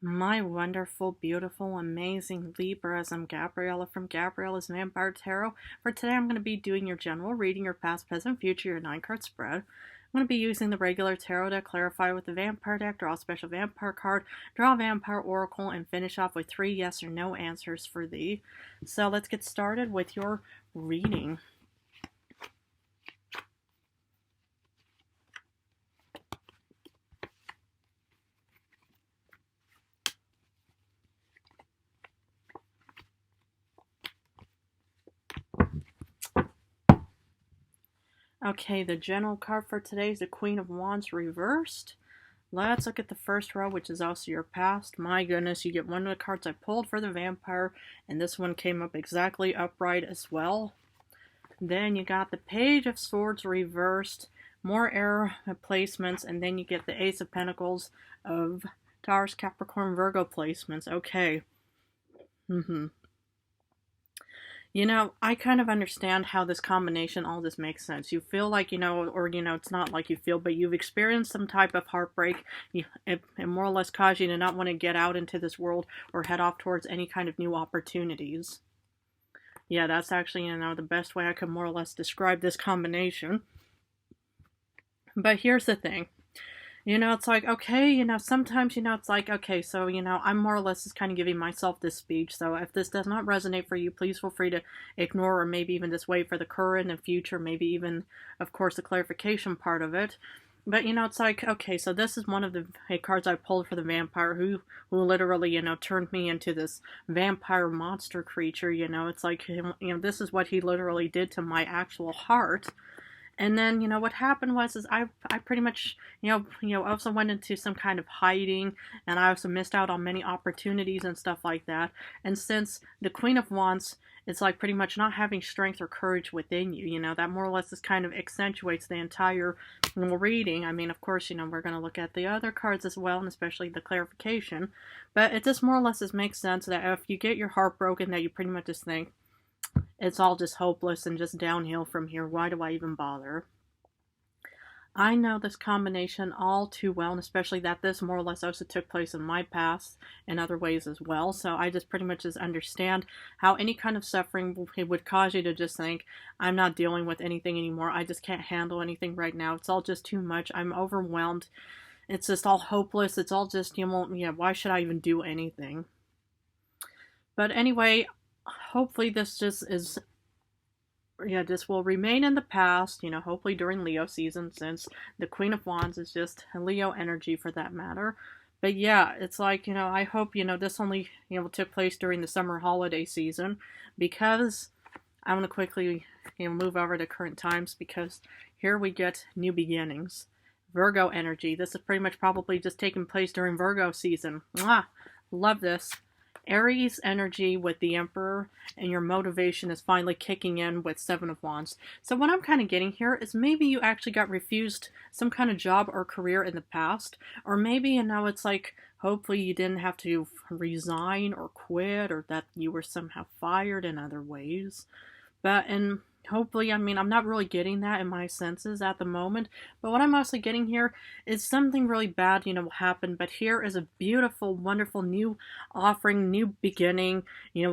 My wonderful, beautiful, amazing Libras. I'm Gabriella from Gabriella's Vampire Tarot. For today, I'm going to be doing your general reading, your past, present, future, your 9-card spread. I'm going to be using the regular tarot deck, clarify with the vampire deck, draw a special vampire card, draw a vampire oracle, and finish off with 3 yes or no answers for thee. So let's get started with your reading. Okay, the general card for today is the Queen of Wands reversed. Let's look at the first row, which is also your past. My goodness, you get one of the cards I pulled for the vampire, and this one came up exactly upright as well. Then you got the Page of Swords reversed, more air placements, and then you get the Ace of Pentacles of Taurus, Capricorn, Virgo placements. Okay. You know, I kind of understand how this combination, all this makes sense. You feel like, or, it's not like you feel, but you've experienced some type of heartbreak. It more or less caused you to not want to get out into this world or head off towards any kind of new opportunities. Yeah, that's actually, the best way I could more or less describe this combination. But here's the thing. It's like, okay, sometimes, it's like, okay, so, I'm more or less just kind of giving myself this speech. So if this does not resonate for you, please feel free to ignore or maybe even just wait for the current and future, maybe even, of course, the clarification part of it. But, it's like, okay, so this is one of the cards I pulled for the vampire who literally, turned me into this vampire monster creature, It's like, this is what he literally did to my actual heart. And then, what happened was I pretty much, also went into some kind of hiding, and I also missed out on many opportunities and stuff like that. And since the Queen of Wands, it's like pretty much not having strength or courage within you, that more or less just kind of accentuates the entire reading. I mean, of course, we're going to look at the other cards as well, and especially the clarification. But it just more or less just makes sense that if you get your heart broken, that you pretty much just think, it's all just hopeless and just downhill from here. Why do I even bother? I know this combination all too well, and especially that this more or less also took place in my past in other ways as well. So I just pretty much just understand how any kind of suffering would cause you to just think, I'm not dealing with anything anymore. I just can't handle anything right now. It's all just too much. I'm overwhelmed. It's just all hopeless. It's all just, why should I even do anything? But anyway, hopefully this just is, this will remain in the past, hopefully during Leo season, since the Queen of Wands is just Leo energy for that matter. But yeah, it's like, I hope, this only, took place during the summer holiday season, because I'm going to quickly, move over to current times, because here we get new beginnings. Virgo energy. This is pretty much probably just taking place during Virgo season. Mwah! Love this. Aries energy with the Emperor, and your motivation is finally kicking in with Seven of Wands. So what I'm kind of getting here is maybe you actually got refused some kind of job or career in the past, or maybe, it's like, hopefully you didn't have to resign or quit, or that you were somehow fired in other ways. But, and hopefully, I'm not really getting that in my senses at the moment, but what I'm mostly getting here is something really bad, will happen, but here is a beautiful, wonderful new offering, new beginning,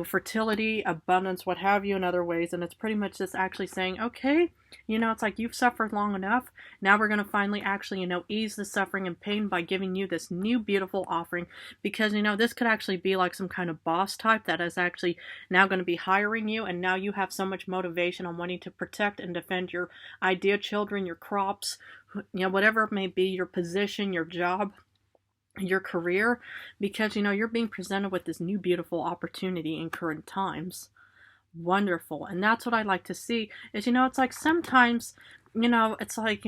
fertility, abundance, what have you, in other ways, and it's pretty much just actually saying, okay, it's like you've suffered long enough. Now we're going to finally actually, ease the suffering and pain by giving you this new beautiful offering, because, this could actually be like some kind of boss type that is actually now going to be hiring you, and now you have so much motivation on wanting to protect and defend your idea children, your crops, whatever it may be, your position, your job, your career, because, you're being presented with this new beautiful opportunity in current times. Wonderful. And that's what I like to see is, it's like sometimes, it's like,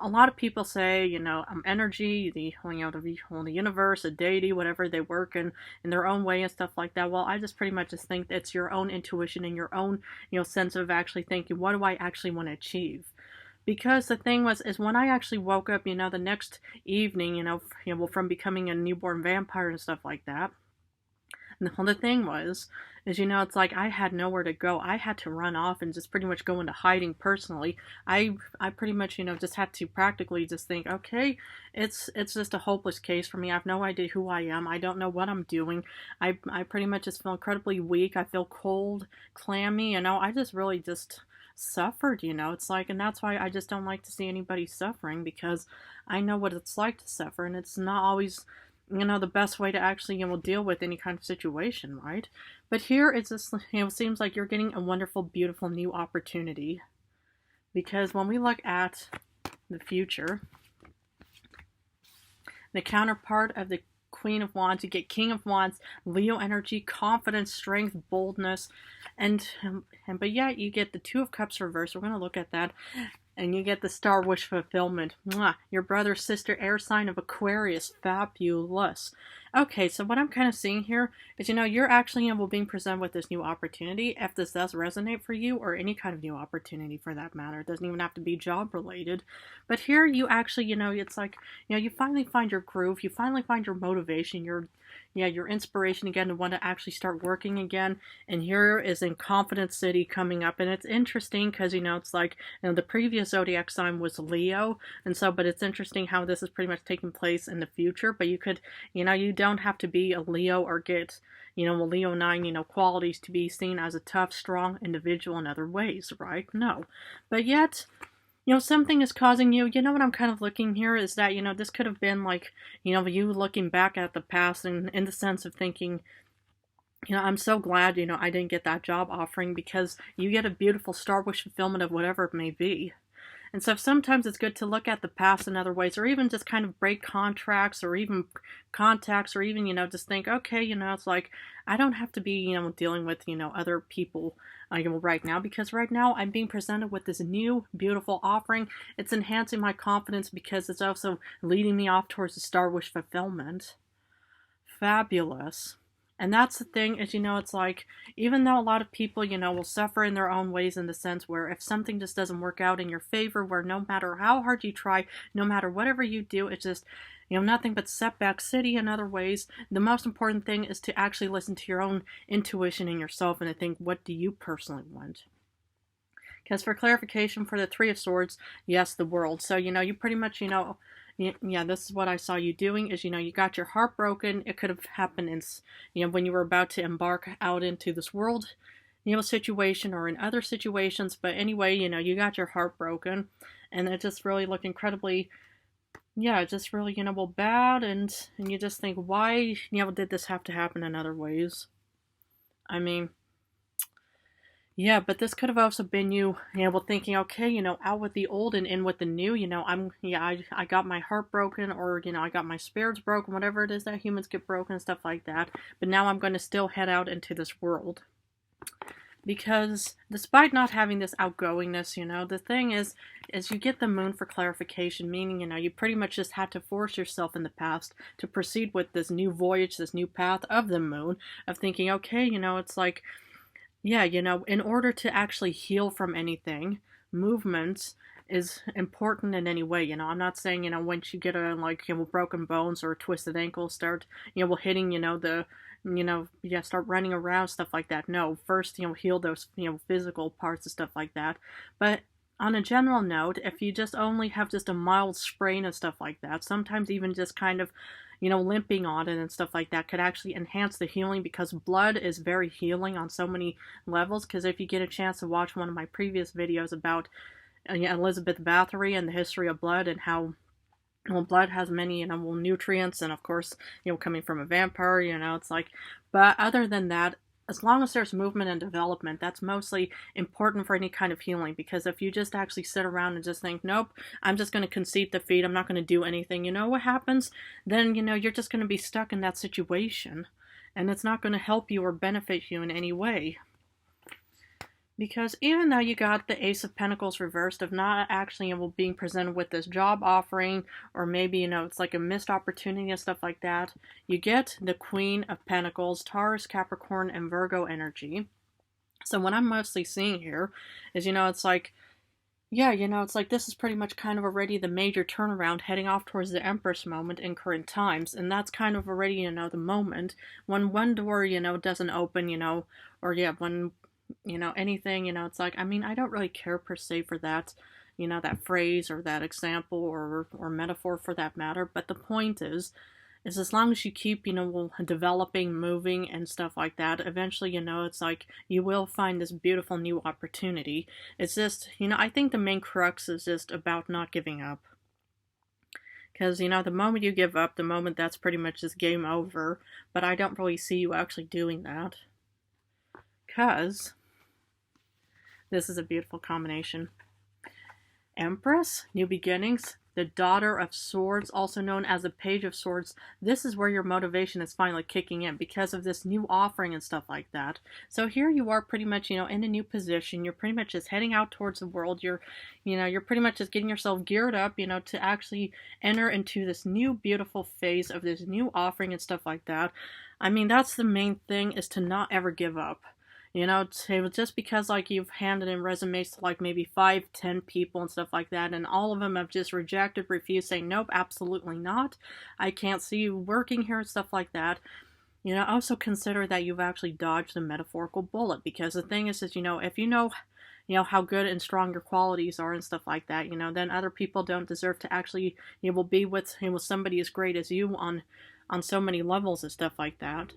a lot of people say, energy, the universe, a deity, whatever, they work in their own way and stuff like that. Well, I just pretty much just think it's your own intuition and your own, sense of actually thinking, what do I actually want to achieve? Because the thing is when I actually woke up, the next evening, from becoming a newborn vampire and stuff like that, And the thing was, is, you know, it's like I had nowhere to go. I had to run off and just pretty much go into hiding personally. I pretty much, you know, just had to practically just think, okay, it's just a hopeless case for me. I have no idea who I am. I don't know what I'm doing. I pretty much just feel incredibly weak. I feel cold, clammy, you know. I just really just suffered, you know. It's like, and that's why I just don't like to see anybody suffering, because I know what it's like to suffer, and it's not always, you know, the best way to actually, you know, deal with any kind of situation, right? But here it's just, you know, seems like you're getting a wonderful, beautiful new opportunity. Because when we look at the future, the counterpart of the Queen of Wands, you get King of Wands, Leo energy, confidence, strength, boldness, and but yet you get the Two of Cups reversed. We're going to look at that. And you get the Star Wish fulfillment. Mwah. Your brother, sister, air sign of Aquarius. Fabulous. Okay, so what I'm kind of seeing here is, you know, you're actually, you know, being presented with this new opportunity. If this does resonate for you, or any kind of new opportunity for that matter, it doesn't even have to be job related. But here you actually, you know, it's like, you know, you finally find your groove. You finally find your motivation, your inspiration again to want to actually start working again. And here is in Confidence City coming up. And it's interesting because, you know, it's like, you know, the previous zodiac sign was Leo. And so, but it's interesting how this is pretty much taking place in the future. But you could, you know, you don't have to be a Leo or get, you know, a Leo 9, you know, qualities to be seen as a tough, strong individual in other ways, right? No. But yet, you know, something is causing you, you know what I'm kind of looking here is that, you know, this could have been like, you know, you looking back at the past and in the sense of thinking, you know, I'm so glad, you know, I didn't get that job offering, because you get a beautiful Star Wish fulfillment of whatever it may be. And so sometimes it's good to look at the past in other ways, or even just kind of break contracts, or even contacts, or even, you know, just think, okay, you know, it's like, I don't have to be, you know, dealing with, you know, other people, you know, right now, because right now I'm being presented with this new, beautiful offering. It's enhancing my confidence, because it's also leading me off towards the Star Wish fulfillment. Fabulous. And that's the thing is, you know, it's like, even though a lot of people, you know, will suffer in their own ways, in the sense where if something just doesn't work out in your favor, where no matter how hard you try, no matter whatever you do, it's just, you know, nothing but setback city in other ways. The most important thing is to actually listen to your own intuition in yourself and to think, what do you personally want? Because for clarification, for the Three of Swords, yes, the world. So, you know, you pretty much, you know, yeah, this is what I saw you doing is, you know, you got your heart broken. It could have happened in, you know, when you were about to embark out into this world, you know, situation, or in other situations. But anyway, you know, you got your heart broken, and it just really looked incredibly, yeah, just really, you know, well, bad. And you just think, why, you know, did this have to happen in other ways? I mean, yeah, but this could have also been you, you know, well, thinking, okay, you know, out with the old and in with the new, you know, I got my heart broken, or, you know, I got my spirits broken, whatever it is that humans get broken and stuff like that. But now I'm going to still head out into this world. Because despite not having this outgoingness, you know, the thing is you get the moon for clarification, meaning, you know, you pretty much just had to force yourself in the past to proceed with this new voyage, this new path of the moon, of thinking, okay, you know, it's like, yeah, you know, in order to actually heal from anything, movement is important in any way. You know, I'm not saying, you know, once you get a, like, you know, broken bones or a twisted ankle, start, you know, well, hitting, you know, the, you know, yeah, start running around, stuff like that. No, first, you know, heal those, you know, physical parts and stuff like that. But on a general note, if you just only have just a mild sprain and stuff like that, sometimes even just kind of, you know, limping on it and stuff like that could actually enhance the healing, because blood is very healing on so many levels. Because if you get a chance to watch one of my previous videos about Elizabeth Bathory and the history of blood, and how, well, blood has many, you know, well, nutrients, and of course, you know, coming from a vampire, you know, it's like, but other than that, as long as there's movement and development, that's mostly important for any kind of healing. Because if you just actually sit around and just think, nope, I'm just going to concede defeat, I'm not going to do anything, you know what happens? Then, you know, you're just going to be stuck in that situation, and it's not going to help you or benefit you in any way. Because even though you got the Ace of Pentacles reversed, of not actually, you know, being presented with this job offering, or maybe, you know, it's like a missed opportunity and stuff like that, you get the Queen of Pentacles, Taurus, Capricorn, and Virgo energy. So what I'm mostly seeing here is, you know, it's like, Yeah, it's like this is pretty much kind of already the major turnaround heading off towards the Empress moment in current times. And that's kind of already, the moment when one door, doesn't open, or yeah, when, anything, it's like, I mean, I don't really care per se for that, that phrase or that example or metaphor for that matter. But the point is as long as you keep, developing, moving, and stuff like that, eventually, it's like you will find this beautiful new opportunity. It's just, I think the main crux is just about not giving up. Because, the moment you give up, the moment that's pretty much just game over. But I don't really see you actually doing that. Because this is a beautiful combination. Empress, new beginnings, the Daughter of Swords, also known as the Page of Swords. This is where your motivation is finally kicking in because of this new offering and stuff like that. So here you are pretty much, in a new position. You're pretty much just heading out towards the world. You're pretty much just getting yourself geared up, to actually enter into this new beautiful phase of this new offering and stuff like that. I mean, that's the main thing, is to not ever give up. Just because like you've handed in resumes to like maybe 5, 10 people and stuff like that, and all of them have just rejected, refused, saying nope, absolutely not. I can't see you working here and stuff like that. Also consider that you've actually dodged the metaphorical bullet, because the thing is, if you know how good and strong your qualities are and stuff like that, then other people don't deserve to actually be with somebody as great as you on so many levels and stuff like that.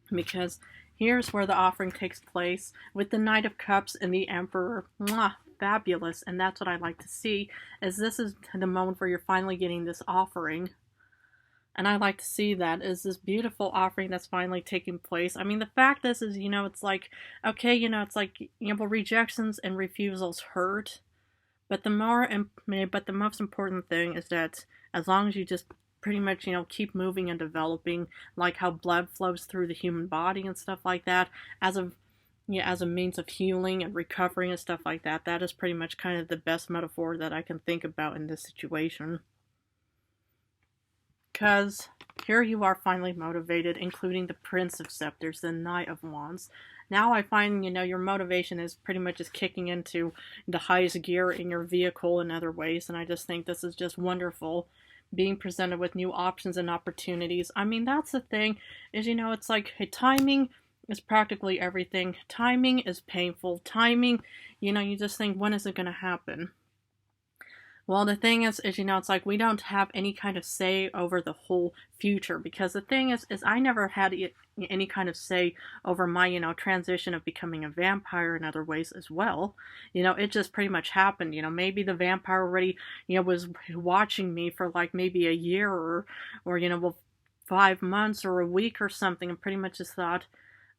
Because here's where the offering takes place with the Knight of Cups and the Emperor. Mwah, fabulous. And that's what I like to see, as this is the moment where you're finally getting this offering. And I like to see that is this beautiful offering that's finally taking place. I mean, the fact is, it's like, okay, it's like, rejections and refusals hurt. But the most important thing is that as long as you just pretty much, keep moving and developing, like how blood flows through the human body and stuff like that, as a means of healing and recovering and stuff like that. That is pretty much kind of the best metaphor that I can think about in this situation. Because here you are finally motivated, including the Prince of Scepters, the Knight of Wands. Now I find, your motivation is pretty much just kicking into the highest gear in your vehicle in other ways, and I just think this is just wonderful. Being presented with new options and opportunities. I mean, that's the thing, is, it's like, hey, timing is practically everything. Timing is painful. Timing, you just think, when is it going to happen? Well, the thing is, it's like we don't have any kind of say over the whole future, because the thing is I never had any kind of say over my, transition of becoming a vampire in other ways as well. It just pretty much happened. Maybe the vampire already, was watching me for like maybe a year or 5 months or a week or something, and pretty much just thought,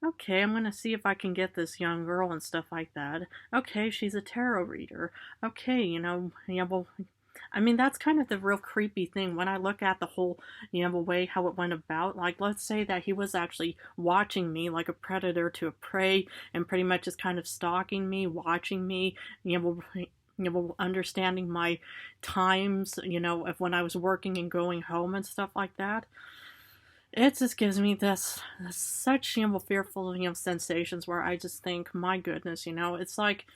okay, I'm going to see if I can get this young girl and stuff like that. Okay, she's a tarot reader. Okay, well, I mean, that's kind of the real creepy thing when I look at the whole, way how it went about. Like, let's say that he was actually watching me like a predator to a prey, and pretty much just kind of stalking me, watching me, understanding my times, of when I was working and going home and stuff like that. It just gives me this such fearful sensations where I just think, my goodness, it's like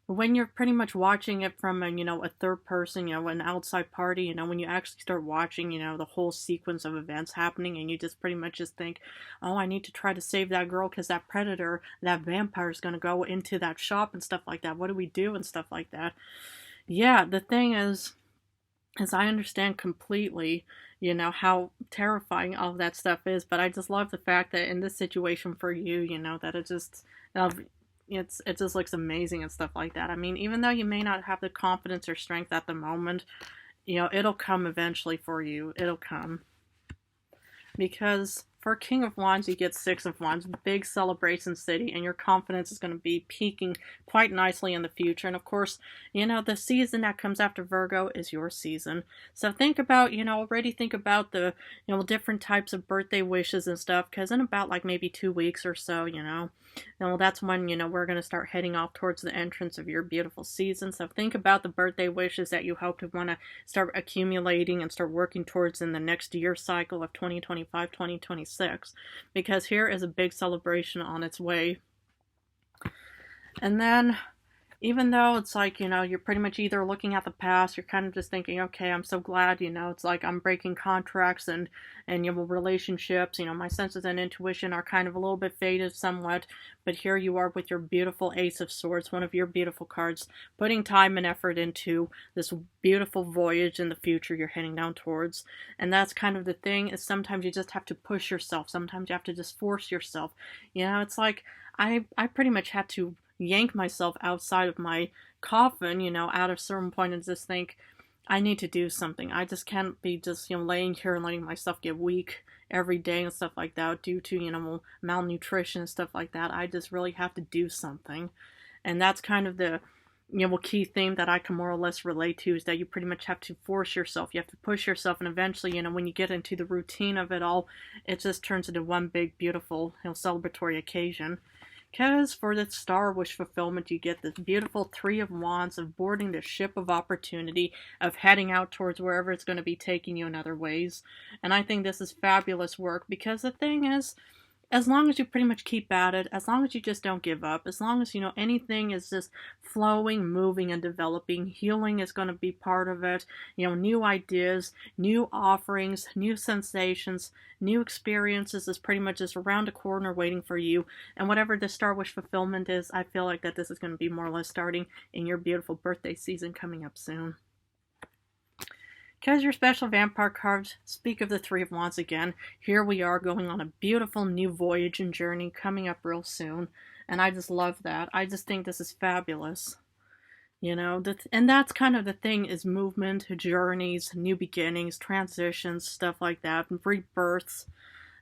when you're pretty much watching it from a third person, an outside party, when you actually start watching the whole sequence of events happening, and you just pretty much just think, oh, I need to try to save that girl because that predator, that vampire is going to go into that shop and stuff like that. What do we do and stuff like that? Yeah, the thing is, as I understand completely, how terrifying all of that stuff is, but I just love the fact that in this situation for you, that it just, it just looks amazing and stuff like that. I mean, even though you may not have the confidence or strength at the moment, it'll come eventually for you. It'll come. Because for King of Wands, you get Six of Wands, big celebration city, and your confidence is going to be peaking quite nicely in the future. And of course, the season that comes after Virgo is your season. So think about, already think about the, different types of birthday wishes and stuff, because in about like maybe 2 weeks or so, that's when, we're going to start heading off towards the entrance of your beautiful season. So think about the birthday wishes that you hope to want to start accumulating and start working towards in the next year cycle of 2025, 2026, because here is a big celebration on its way. And then, even though it's like, you're pretty much either looking at the past, you're kind of just thinking, okay, I'm so glad, it's like I'm breaking contracts and relationships, my senses and intuition are kind of a little bit faded somewhat, but here you are with your beautiful Ace of Swords, one of your beautiful cards, putting time and effort into this beautiful voyage in the future you're heading down towards. And that's kind of the thing, is sometimes you just have to push yourself. Sometimes you have to just force yourself. It's like I pretty much had to yank myself outside of my coffin, at a certain point and just think, I need to do something. I just can't be just, laying here and letting myself get weak every day and stuff like that due to, malnutrition and stuff like that. I just really have to do something. And that's kind of the, key theme that I can more or less relate to, is that you pretty much have to force yourself. You have to push yourself, and eventually, when you get into the routine of it all, it just turns into one big, beautiful, celebratory occasion. Because for the Star Wish fulfillment, you get this beautiful Three of Wands of boarding the ship of opportunity, of heading out towards wherever it's going to be taking you in other ways. And I think this is fabulous work, because the thing is, as long as you pretty much keep at it, as long as you just don't give up, as long as, anything is just flowing, moving, and developing, healing is going to be part of it, new ideas, new offerings, new sensations, new experiences is pretty much just around the corner waiting for you. And whatever the Star Wish fulfillment is, I feel like that this is going to be more or less starting in your beautiful birthday season coming up soon. Because your special vampire cards speak of the Three of Wands again, here we are going on a beautiful new voyage and journey coming up real soon. And I just love that. I just think this is fabulous. And that's kind of the thing, is movement, journeys, new beginnings, transitions, stuff like that, rebirths.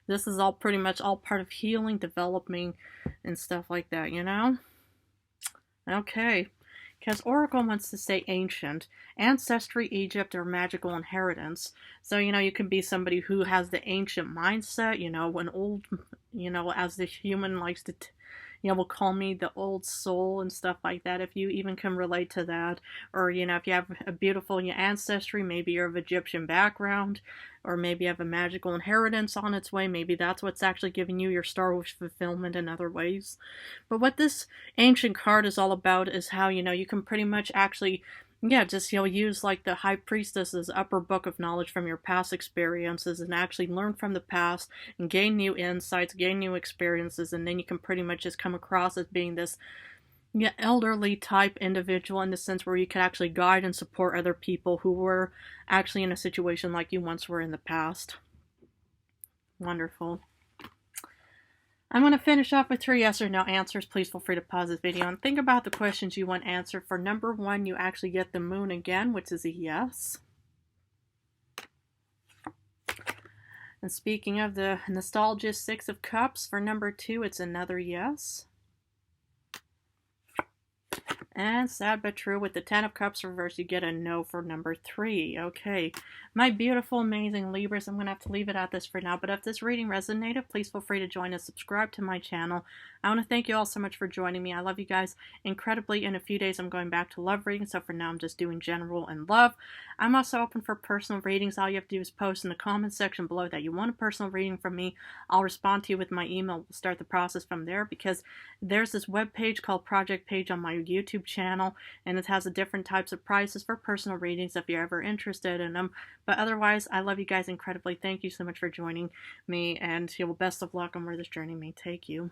This is all pretty much all part of healing, developing, and stuff like that, Okay. Because Oracle wants to say ancient, ancestry, Egypt, or magical inheritance. So, you can be somebody who has the ancient mindset, an old, as the human likes to, will call me the old soul and stuff like that, if you even can relate to that. Or, if you have a beautiful ancestry, maybe you're of Egyptian background, or maybe you have a magical inheritance on its way. Maybe that's what's actually giving you your Star Wish fulfillment in other ways. But what this ancient card is all about is how, you can pretty much actually, just, use like the High Priestess's upper book of knowledge from your past experiences and actually learn from the past and gain new insights, gain new experiences, and then you can pretty much just come across as being this elderly type individual, in the sense where you can actually guide and support other people who were actually in a situation like you once were in the past. Wonderful. I'm going to finish off with 3 yes or no answers. Please feel free to pause this video and think about the questions you want answered. For number 1, you actually get the moon again, which is a yes. And speaking of the nostalgia 6 of cups, for number 2, it's another yes. And sad but true, with the 10 of cups reversed, you get a no for number 3. Okay, my beautiful, amazing Libras, I'm going to have to leave it at this for now. But if this reading resonated, please feel free to join and subscribe to my channel. I want to thank you all so much for joining me. I love you guys incredibly. In a few days, I'm going back to love readings, so for now, I'm just doing general and love. I'm also open for personal readings. All you have to do is post in the comment section below that you want a personal reading from me. I'll respond to you with my email. We'll start the process from there, because there's this web page called Project Page on my YouTube channel, and it has the different types of prices for personal readings if you're ever interested in them. But otherwise, I love you guys incredibly. Thank you so much for joining me, and best of luck on where this journey may take you.